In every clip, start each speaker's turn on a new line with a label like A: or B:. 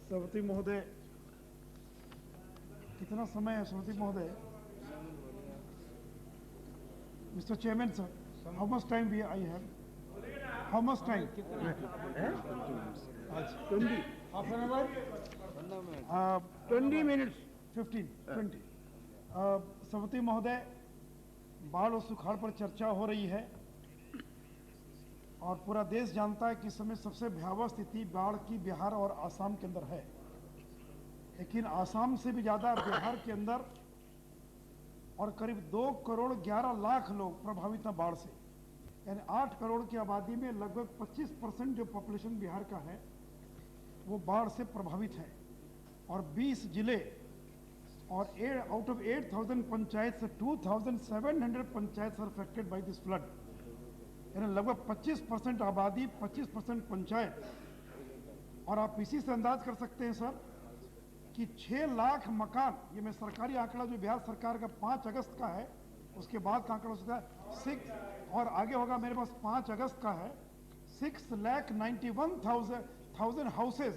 A: सभापति महोदय, कितना समय है सभापति महोदय? Mister chairman sir, how much time we I have? How much time? 20 half an hour,
B: 20 minutes.
A: 15 20। सभापति महोदय, बाढ़ और सुखाड़ पर चर्चा हो रही है और पूरा देश जानता है कि इस समय सबसे भयावह स्थिति बाढ़ की बिहार और आसाम के अंदर है। लेकिन आसाम से भी ज़्यादा बिहार के अंदर और करीब 2 करोड़ 11 लाख लोग प्रभावित हैं बाढ़ से। यानी 8 करोड़ की आबादी में लगभग 25% जो पॉपुलेशन बिहार का है वो बाढ़ से प्रभावित है। और 20 जिले और आउट ऑफ 8,000 पंचायत से 2,700 panchayat are affected by this flood. यानी लगभग 25% आबादी, 25% पंचायत। और आप इसी से अंदाज कर सकते हैं सर कि 6 लाख मकान, ये मैं सरकारी आंकड़ा जो बिहार सरकार का 5 अगस्त का है, उसके बाद का आंकड़ा हो सकता है 6 और आगे होगा, मेरे पास 5 अगस्त का है। 6,91,000 हाउसेज,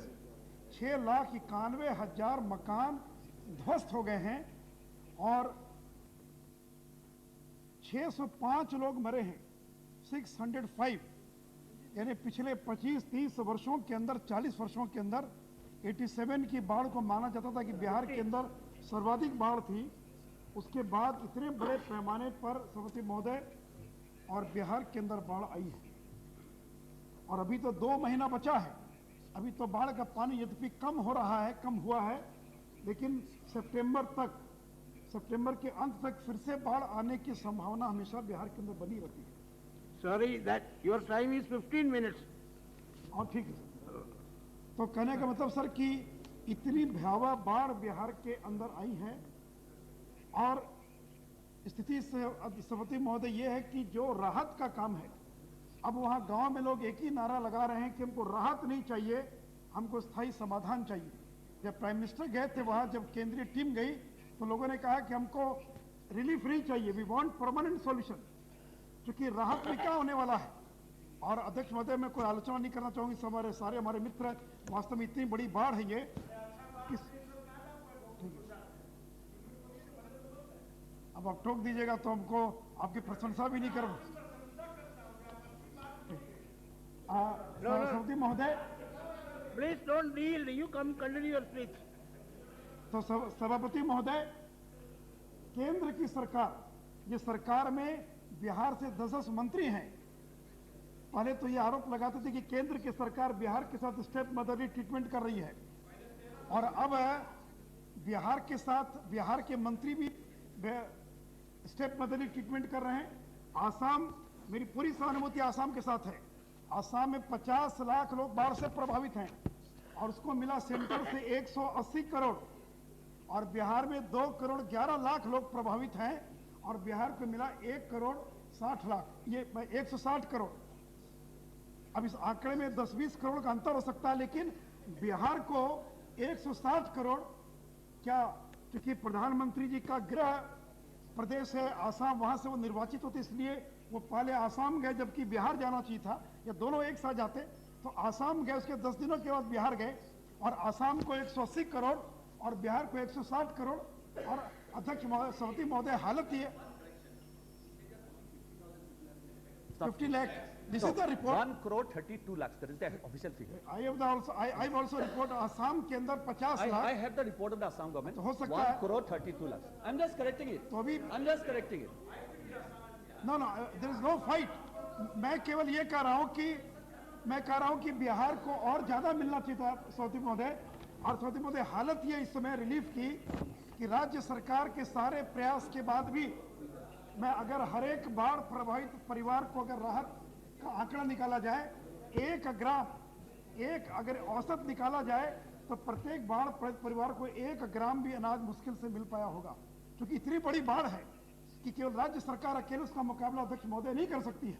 A: 6,91,000 मकान ध्वस्त हो गए हैं और 605 लोग मरे हैं। 605, यानी पिछले 25-30 वर्षों के अंदर, 40 वर्षों के अंदर 87 की बाढ़ को माना जाता था कि बिहार के अंदर सर्वाधिक बाढ़ थी। उसके बाद इतने बड़े पैमाने पर सभापति महोदय और बिहार के अंदर बाढ़ आई है। और अभी तो 2 महीना बचा है। अभी तो बाढ़ का पानी यद्यपि कम हो रहा है, कम हुआ है, लेकिन सितंबर के अंत तक फिर से बाढ़ आने की संभावना हमेशा बिहार के अंदर बनी रहती है।
B: Sorry, that your time is 15 minutes.
A: और ठीक है, तो कहने का मतलब सर कि इतनी भयावह बाढ़ बिहार के अंदर आई है और स्थिति से सभापति महोदय ये है कि जो राहत का काम है, अब वहाँ गांव में लोग एक ही नारा लगा रहे हैं कि हमको राहत नहीं चाहिए, हमको स्थायी समाधान चाहिए। जब प्राइम मिनिस्टर गए थे वहाँ, जब केंद्रीय टीम गई तो लोगों ने कहा कि हमको रिलीफ नहीं चाहिए, वी वांट परमानेंट सॉल्यूशन, क्योंकि राहत में क्या होने वाला है। और अध्यक्ष महोदय, मैं कोई आलोचना नहीं करना चाहूंगी, सारे हमारे मित्र, वास्तव में इतनी बड़ी बाढ़ है ये। अब आप टोक दीजिएगा तो हमको आपकी प्रशंसा भी नहीं करूँ। सभापति महोदय,
B: Please don't yield. You come continue your speech.
A: तो सभापति महोदय, केंद्र की सरकार, ये सरकार में बिहार से 10 मंत्री हैं। पहले तो ये आरोप लगाते थे कि केंद्र की सरकार बिहार के साथ स्टेप मदरली ट्रीटमेंट कर रही है, और अब बिहार के साथ बिहार के मंत्री भी स्टेप मदरली ट्रीटमेंट कर रहे हैं। आसाम, मेरी पूरी सहानुभूति आसाम के साथ है। आसाम में 50 लाख लोग बाढ़ से प्रभावित हैं और उसको मिला सेंटर से 180 करोड़, और बिहार में 2 करोड़ 11 लाख लोग प्रभावित हैं और बिहार को मिला 1 करोड़ 60 लाख, ये 160 करोड़। अब इस आंकड़े में 10-20 करोड़ का अंतर हो सकता है, लेकिन बिहार को 160 करोड़, क्या क्योंकि प्रधानमंत्री जी का गृह प्रदेश है आसाम, वहां से वो निर्वाचित होते, इसलिए वो पहले आसाम गए जबकि बिहार जाना चाहिए था, या दोनों एक साथ जाते। तो आसाम गए, उसके 10 दिनों के बाद बिहार गए, और आसाम को 180 करोड़ और बिहार को 160 करोड़। और अध्यक्ष महोदय, सभापति महोदय, हालत ये 50 lakh. This is the report.
C: 1 crore 32 lakhs. That is the official figure.
A: I've also report Assam के अंदर 50
C: I
A: lakh.
C: have the report of the Assam government.
A: तो हो सकता
C: 1
A: है।
C: crore 32 lakhs. I'm just correcting it.
A: तो अभी
C: I'm just correcting it.
A: no, there is no fight. मैं केवल ये कह रहा हूँ कि बिहार को और ज्यादा मिलना चाहिए था सभापति महोदय। और सभापति महोदय, हालत ये इस समय रिलीफ की कि राज्य सरकार के सारे प्रयास के बाद भी, मैं अगर हर एक बाढ़ प्रभावित परिवार को अगर राहत का आंकड़ा निकाला जाए, एक ग्राम, अगर औसत निकाला जाए तो प्रत्येक बाढ़ परिवार को 1 ग्राम भी अनाज मुश्किल से मिल पाया होगा, क्योंकि इतनी बड़ी बाढ़ है कि केवल राज्य सरकार अकेले उसका मुकाबला अध्यक्ष महोदय नहीं कर सकती है।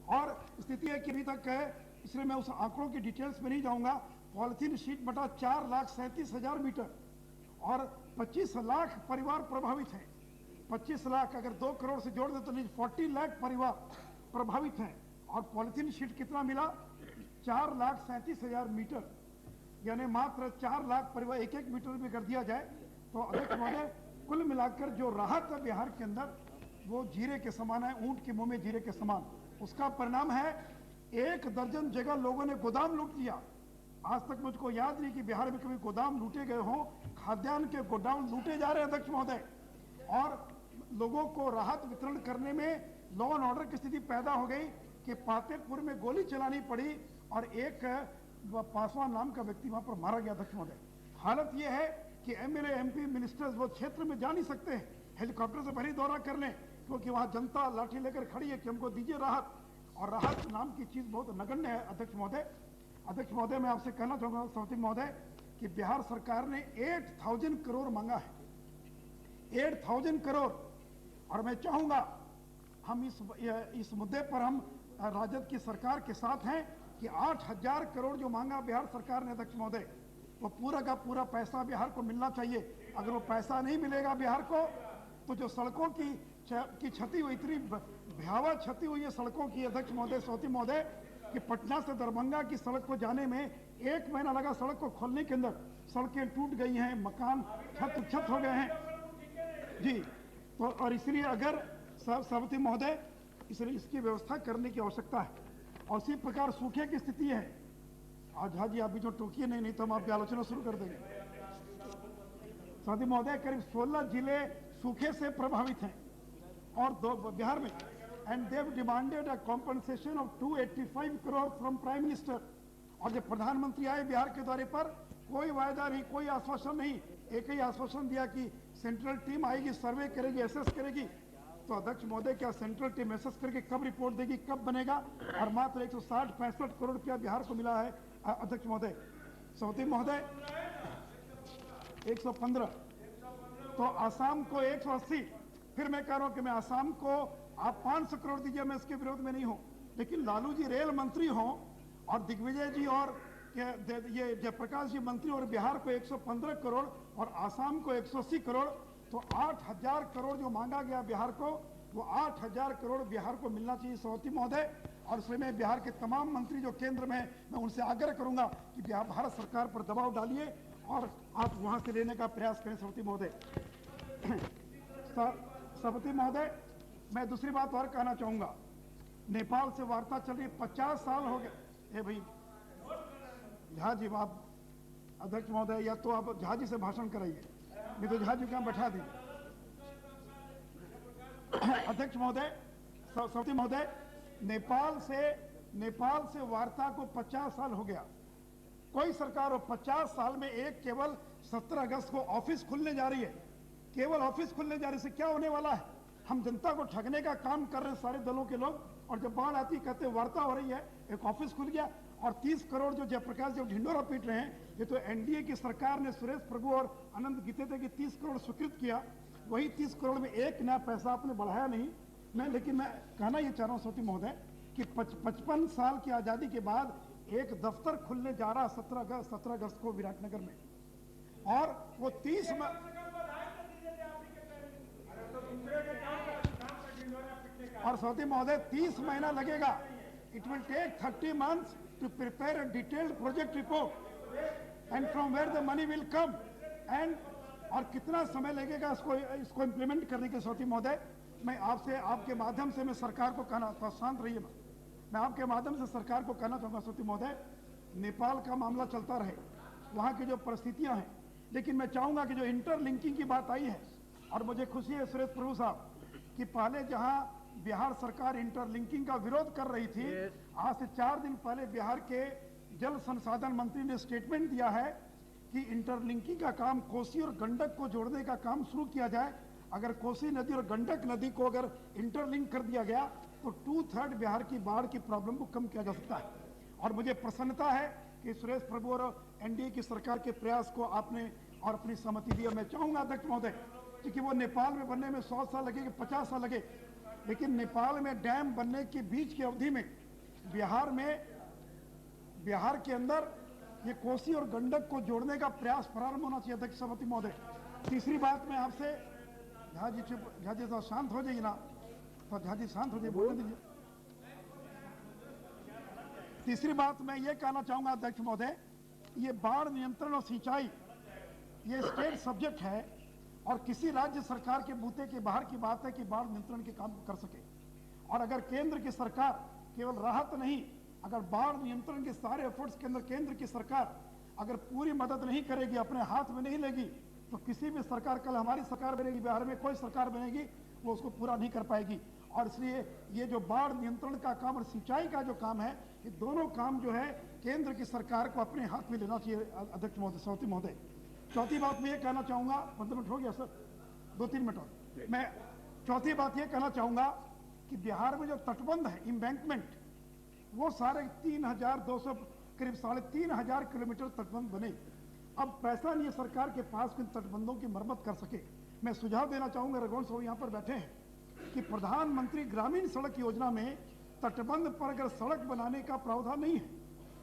A: और स्थिति है कि अभी तक है, इसलिए मैं उस आंकड़ों की डिटेल्स में नहीं जाऊंगा। पॉलिथीन शीट बटा 4,37,000 मीटर और 25 लाख परिवार प्रभावित हैं। 25 लाख अगर 2 करोड़ से जोड़ दे तो 40 लाख परिवार प्रभावित हैं। और पॉलिथीन शीट कितना मिला? 4,37,000 मीटर। यानी मात्र 4 लाख परिवार 1-1 मीटर भी कर दिया जाए तो अध्यक्ष महोदय कुल मिलाकर जो राहत है बिहार के अंदर वो जीरे के समान है, ऊंट के मुंह में जीरे के समान। उसका परिणाम है 1 दर्जन जगह लोगों ने गोदाम लूट लिया। आज तक मुझको याद नहीं कि बिहार में कभी गोदाम लूटे गए हों। खाद्यान्न के गोदाम लूटे जा रहे हैं अध्यक्ष महोदय, और लोगों को राहत वितरण करने में लॉ एंड ऑर्डर की स्थिति पैदा हो गई कि पातेपुर में गोली चलानी पड़ी और एक पासवान नाम का व्यक्ति वहां पर मारा गया अध्यक्ष महोदय। हालत यह है कि एमएलए एमपी मिनिस्टर्स वो क्षेत्र में जा नहीं सकते हैं, हेलीकॉप्टर से भरी दौरा कर लें क्योंकि वहां जनता लाठी लेकर खड़ी है कि हमको दीजिए राहत, और राहत नाम की चीज बहुत नगण्य है अध्यक्ष महोदय। अध्यक्ष महोदय मैं आपसे कहना चाहूंगा सभापति महोदय कि बिहार सरकार ने 8,000 करोड़ मांगा है, 8,000 करोड़, और मैं चाहूंगा हम इस मुद्दे पर हम राजद की सरकार के साथ हैं कि 8,000 करोड़ जो मांगा बिहार सरकार ने अध्यक्ष महोदय, वो पूरा का पूरा पैसा बिहार को मिलना चाहिए। अगर वो पैसा नहीं मिलेगा बिहार को तो जो सड़कों की क्षति हुई, इतनी भयावह क्षति हुई है सड़कों की अध्यक्ष महोदय, सभापति महोदय, कि पटना से दरभंगा की सड़क को जाने में 1 महीना लगा सड़क को खोलने के अंदर। सड़कें टूट गई हैं, मकान छत हो गए हैं जी। तो और इसलिए अगर सभापति महोदय इसलिए इसकी व्यवस्था करने की आवश्यकता है। और उसी प्रकार सूखे की स्थिति है। आज हाँ जी आप भी जो टोकिए नहीं तो हम आपकी आलोचना शुरू कर देंगे। सभापति महोदय करीब 16 जिले सूखे से प्रभावित हैं और 2 बिहार में, and they demanded a compensation of 285 crore from prime minister. और जब प्रधानमंत्री आए बिहार के दौरे पर कोई वायदा नहीं, कोई आश्वासन नहीं, एक ही आश्वासन दिया कि सेंट्रल टीम आएगी, सर्वे करेगी, एसेस करेगी। तो अध्यक्ष महोदय क्या सेंट्रल टीम एसेस करके कब रिपोर्ट देगी, कब बनेगा? और मात्र 160-65 करोड़ रुपया बिहार को मिला है अध्यक्ष महोदय। सभापति महोदय 115, तो आसाम को 180। फिर मैं कह रहा हूं कि मैं आसाम को आप 500 करोड़ दीजिए, मैं इसके विरोध में नहीं हूं, लेकिन लालू जी रेल मंत्री हों और दिग्विजय जी और ये जयप्रकाश जी मंत्री और बिहार को 115 करोड़ और आसाम को 180 करोड़, तो 8,000 करोड़ जो मांगा गया बिहार को, वो 8,000 करोड़ बिहार को मिलना चाहिए सभापति महोदय। और इसलिए मैं बिहार के तमाम मंत्री जो केंद्र में हैं, मैं उनसे आग्रह करूंगा कि बिहार भारत सरकार पर दबाव डालिए और आप वहां से लेने का प्रयास करें सभापति महोदय। सभापति महोदय मैं दूसरी बात और कहना चाहूंगा, नेपाल से वार्ता चल रही 50 साल हो गए। भाई झा जी, आप अध्यक्ष महोदय या तो आप झा जी से भाषण कराइए, नहीं तो झा जी को बैठा दीजिए। अध्यक्ष महोदय, सभापति महोदय, नेपाल से वार्ता को 50 साल हो गया। कोई सरकार हो 50 साल में एक केवल 17 अगस्त को ऑफिस खुलने जा रही है, केवल ऑफिस खुलने जा रही है। इससे क्या होने वाला है? हम जनता को ठगने का काम कर रहे हैं सारे दलों के लोग, और जब बाढ़ आती कहते वार्ता हो रही है, एक ऑफिस खुल गया। और 30 करोड़ जो जयप्रकाश जब ढिंडोरा पीट रहे हैं, ये तो एनडीए की सरकार ने सुरेश प्रभु और आनंद गीते थे कि 30 करोड़ स्वीकृत किया, वही 30 करोड़ में एक नया पैसा आपने बढ़ाया नहीं। लेकिन मैं कहना ये चाह रहा हूँ सभापति महोदय कि 55 साल की आजादी के बाद एक दफ्तर खुलने जा रहा 17 अगस्त को विराटनगर में, और वो 30 और सभापति महोदय 30 महीना लगेगा। It will take 30 months to prepare a detailed project report and from where the money will come and और कितना समय लगेगा इसको इम्प्लीमेंट करने के। सभापति महोदय मैं आपसे आपके माध्यम से मैं सरकार को कहना, तो शांत रहिए, मैं आपके माध्यम से सरकार को कहना चाहूंगा सभापति महोदय, नेपाल का मामला चलता रहे, वहाँ की जो परिस्थितियाँ हैं, लेकिन मैं चाहूंगा कि जो इंटरलिंकिंग की बात आई है, और मुझे खुशी है सुरेश प्रभु साहब कि पहले जहाँ बिहार सरकार इंटरलिंकिंग का विरोध कर रही थी, आज से 4 दिन पहले बिहार के जल संसाधन मंत्री ने स्टेटमेंट दिया है कि इंटरलिंकिंग का काम कोसी और गंडक को जोड़ने का काम शुरू किया जाए। अगर कोसी नदी और गंडक नदी को अगर इंटरलिंक कर दिया गया तो 2/3 बिहार की बाढ़ की प्रॉब्लम को कम किया जा सकता है। और मुझे प्रसन्नता है कि सुरेश प्रभु और एनडीए की सरकार के प्रयास को आपने और अपनी सहमति दी। मैं चाहूंगा अध्यक्ष महोदय, क्योंकि वो नेपाल में बनने में 100 साल लगे कि 50 साल लगे, लेकिन नेपाल में डैम बनने के बीच की अवधि में बिहार के अंदर ये कोसी और गंडक को जोड़ने का प्रयास प्रारंभ होना चाहिए अध्यक्ष सभापति महोदय। तीसरी बात मैं आपसे, झा जी तो शांत हो जाइए ना, तो झा जी शांत हो जाइए, बोलने दीजिए। तीसरी बात मैं ये कहना चाहूंगा अध्यक्ष महोदय, ये बाढ़ नियंत्रण और सिंचाई ये स्टेट सब्जेक्ट है और किसी राज्य सरकार के बूते के बाहर की बात है कि बाढ़ नियंत्रण के काम कर सके। और अगर केंद्र की सरकार केवल राहत नहीं, अगर बाढ़ नियंत्रण के सारे एफर्ट्स के अंदर केंद्र की सरकार अगर पूरी मदद नहीं करेगी, अपने हाथ में नहीं लेगी, तो किसी भी सरकार, कल हमारी सरकार बनेगी, बिहार में कोई सरकार बनेगी, वो उसको पूरा नहीं कर पाएगी। और इसलिए ये जो बाढ़ नियंत्रण का काम और सिंचाई का जो काम है, ये दोनों काम जो है केंद्र की सरकार को अपने हाथ में लेना चाहिए। अध्यक्ष महोदय, सभापति महोदय, चौथी बात मैं ये कहना चाहूंगा, 15 मिनट हो गया सर, 2-3 मिनट और। मैं चौथी बात ये कहना चाहूंगा कि बिहार में जो तटबंध है, इम्बैंकमेंट, वो सारे 3,200 करीब 3,500 किलोमीटर तटबंध बने। अब पैसा नहीं है सरकार के पास कि तटबंधों की मरम्मत कर सके। मैं सुझाव देना चाहूंगा, रघुवंश साहब यहाँ पर बैठे हैं, कि प्रधानमंत्री ग्रामीण सड़क योजना में तटबंध पर अगर सड़क बनाने का प्रावधान नहीं है,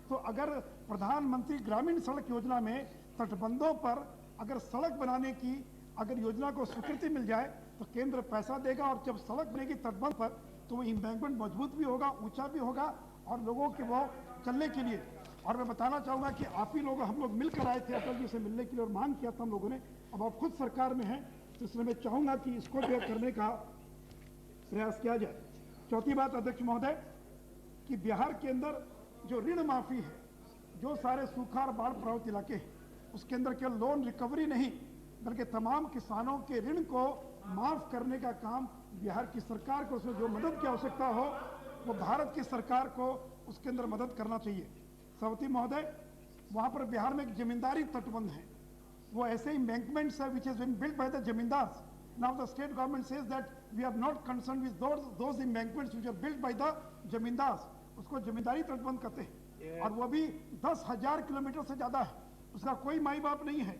A: तो अगर प्रधानमंत्री ग्रामीण सड़क योजना में तटबंधों पर अगर सड़क बनाने की अगर योजना को स्वीकृति मिल जाए तो केंद्र पैसा देगा, और जब सड़क बनेगी तटबंध पर तो वो इम्बैंकमेंट मजबूत भी होगा, ऊंचा भी होगा, और लोगों के वो चलने के लिए। और मैं बताना चाहूंगा कि आप ही लोग, हम लोग मिलकर आए थे अटल जी से मिलने के लिए और मांग किया था हम लोगों ने। अब आप खुद सरकार में हैं, तो इसलिए मैं चाहूंगा कि इसको जो करने का प्रयास किया जाए। चौथी बात अध्यक्ष महोदय, कि बिहार के अंदर जो ऋण माफी है, जो सारे सूखा और बाढ़ प्रभावित इलाके हैं, उसके अंदर केवल लोन रिकवरी नहीं, बल्कि तमाम किसानों के ऋण को माफ करने का काम बिहार की सरकार को, उसमें जो मदद की आवश्यकता हो वो भारत की सरकार को उसके अंदर मदद करना चाहिए। सभापति महोदय, वहां पर बिहार में एक जमींदारी तटबंध है, वो ऐसे इम्बैंकमेंट्स है which is been built by the zamindars. Now the state government says that we are not concerned with those embankments which are built by the zamindars, उसको जमींदारी तटबंध कहते हैं। और वो भी 10,000 किलोमीटर से ज्यादा है, उसका कोई माई बाप नहीं है।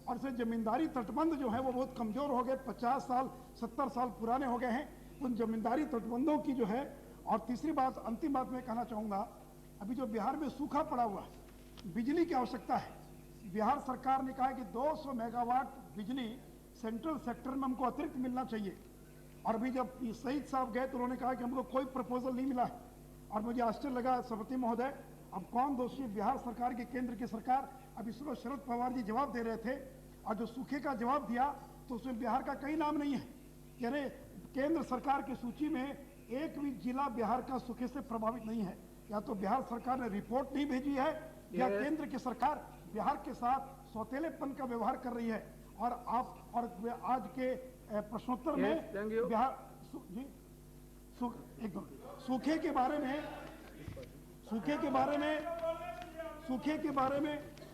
A: और इसमें जमींदारी तटबंध जो है वो बहुत कमजोर हो गए, 50 साल 70 साल पुराने हो गए हैं उन जमींदारी तटबंधों की जो है। और तीसरी बात, अंतिम बात मैं कहना चाहूंगा, अभी जो बिहार में सूखा पड़ा हुआ है, बिजली की आवश्यकता है। बिहार सरकार ने कहा है कि 200 मेगावाट बिजली सेंट्रल सेक्टर में हमको अतिरिक्त मिलना चाहिए। और अभी जब शहीद साहब गए तो उन्होंने कहा कि हमको कोई प्रपोजल नहीं मिला है। और मुझे आश्चर्य लगा सभापति महोदय, अब कौन दोषी, बिहार सरकार की, केंद्र की सरकार? अब इसको शरद पवार जी जवाब दे रहे थे, और जो सूखे का जवाब दिया तो उसमें बिहार का कहीं नाम नहीं है। कह रहे केंद्र सरकार की सूची में एक भी जिला बिहार का सूखे से प्रभावित नहीं है। या तो बिहार सरकार ने रिपोर्ट नहीं भेजी है, या केंद्र की सरकार बिहार के साथ सौतेलेपन का व्यवहार कर रही है। और आप और आज के प्रश्नोत्तर में बिहार जी सूखे के बारे में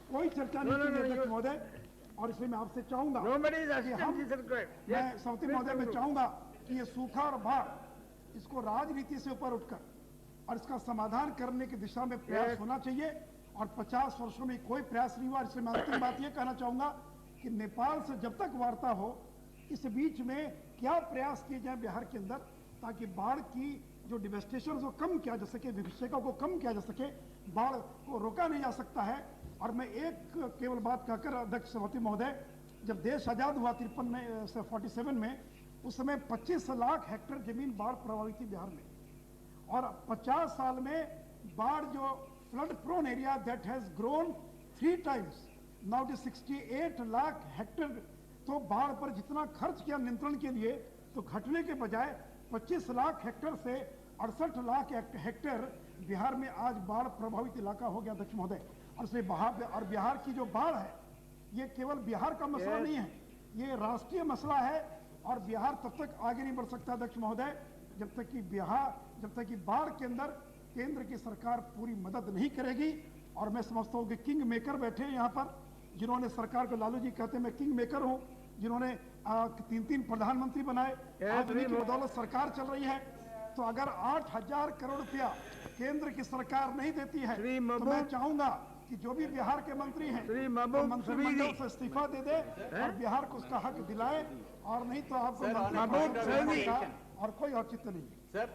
A: कोई चर्चा नहीं की अध्यक्ष महोदय। और इसलिए मैं आपसे चाहूंगा मैं सभापति महोदय में चाहूंगा कि ये सूखा और बाढ़, इसको राजनीति से ऊपर उठकर और इसका समाधान करने की दिशा में प्रयास होना चाहिए। और 50 वर्षों में कोई प्रयास नहीं हुआ। इसलिए मैं अंतिम बात ये कहना चाहूंगा कि नेपाल से जब तक वार्ता हो, इस बीच में क्या प्रयास किए जाए बिहार के अंदर, ताकि बाढ़ की जो डिवेस्टेशन को कम किया जा सके, विभीषिका को कम किया जा सके, बाढ़ को रोका नहीं जा सकता है। और मैं एक केवल बात कहकर अध्यक्ष सभापति महोदय, जब देश आजाद हुआ 53 में से 47 में, उस समय 25 लाख हेक्टेयर जमीन बाढ़ प्रभावित थी बिहार में। और 50 साल में बाढ़ जो flood prone area that has grown 3 times, now it is 68 lakh hectare. तो बाढ़ पर जितना खर्च किया नियंत्रण के लिए, तो घटने के बजाय 25 लाख हेक्टेयर से 68 लाख हेक्टेयर बिहार में आज बाढ़ प्रभावित इलाका हो गया अध्यक्ष महोदय। और इसलिए बिहार की जो बाढ़ है, ये केवल बिहार का मसला नहीं है, ये राष्ट्रीय मसला है। और बिहार तब तक आगे नहीं बढ़ सकता अध्यक्ष महोदय, जब तक कि बाढ़ के अंदर केंद्र की सरकार पूरी मदद नहीं करेगी। और मैं समझता हूँ कि किंग मेकर बैठे हैं यहाँ पर, जिन्होंने सरकार को, लालू जी कहते हैं मैं किंग मेकर हूँ, जिन्होंने 3 प्रधानमंत्री बनाए, आज उन्हीं की बदौलत सरकार चल रही है। तो अगर 8,000 करोड़ रुपया केंद्र की सरकार नहीं देती है, तो मैं चाहूंगा कि जो भी बिहार के मंत्री हैं, वो मंत्रिमंडल से इस्तीफा दे दे और बिहार को उसका हक दिलाए। और नहीं तो आपको मंत्री और कोई औचित्य नहीं है।